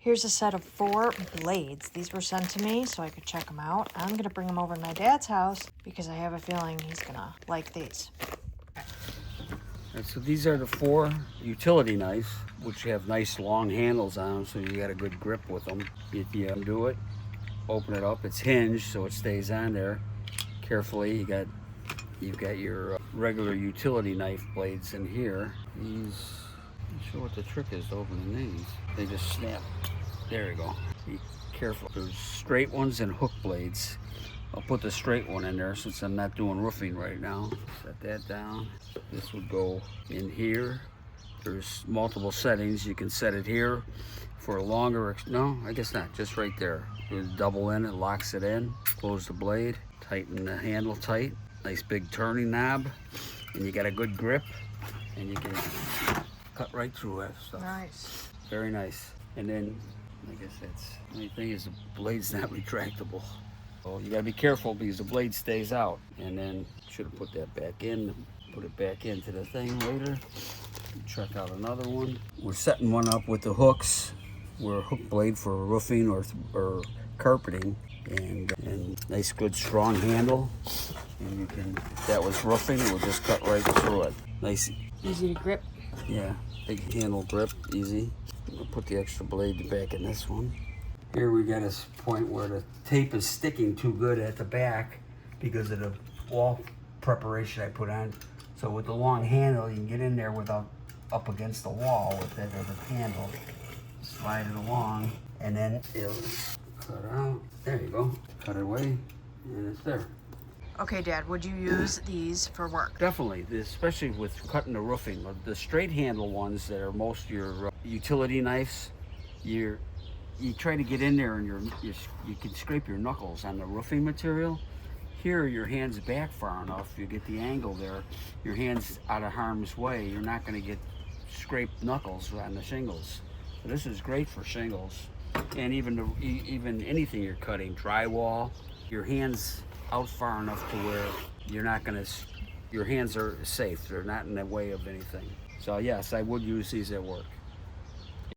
Here's a set of 4 blades. These were sent to me so I could check them out. I'm gonna bring them over to my dad's house because I have a feeling he's gonna like these. And so these are the 4 utility knives, which have nice long handles on them, so you got a good grip with them. If you undo it, open it up, it's hinged so it stays on there carefully. You've got your regular utility knife blades in here. These, I'm not sure what the trick is to opening these. They just snap. There you go. Be careful. There's straight ones and hook blades. I'll put the straight one in there since I'm not doing roofing right now. Set that down. This would go in here. There's multiple settings. You can set it here for a longer, no, I guess not, just right there. You double in, it locks it in. Close the blade, tighten the handle tight. Nice big turning knob, and you got a good grip, and you can cut right through that stuff. Nice. Very nice. And then, I guess that's the only thing is the blade's not retractable. So you gotta be careful because the blade stays out. And then should have put that back in, put it back into the thing later. Check out another one. We're setting one up with the hooks. We're a hook blade for roofing or carpeting, and nice good strong handle. And you can, if that was roofing, it will just cut right through it. Nice. Easy to grip. Yeah, big handle grip, easy. We'll put the extra blade back in this one. Here we got a point where the tape is sticking too good at the back because of the wall preparation I put on. So with the long handle, you can get in there without up against the wall with that other handle. Slide it along, and then it'll cut out. There you go. Cut it away, and it's there. Okay, Dad, would you use these for work? Definitely, especially with cutting the roofing. The straight handle ones that are most of your utility knives, you try to get in there and you can scrape your knuckles on the roofing material. Here, your hand's back far enough, you get the angle there, your hand's out of harm's way, you're not gonna get scraped knuckles on the shingles. So this is great for shingles. And even anything you're cutting, drywall, your hand's out far enough to where you're not gonna, your hands are safe, they're not in the way of anything. So yes, I would use these at work.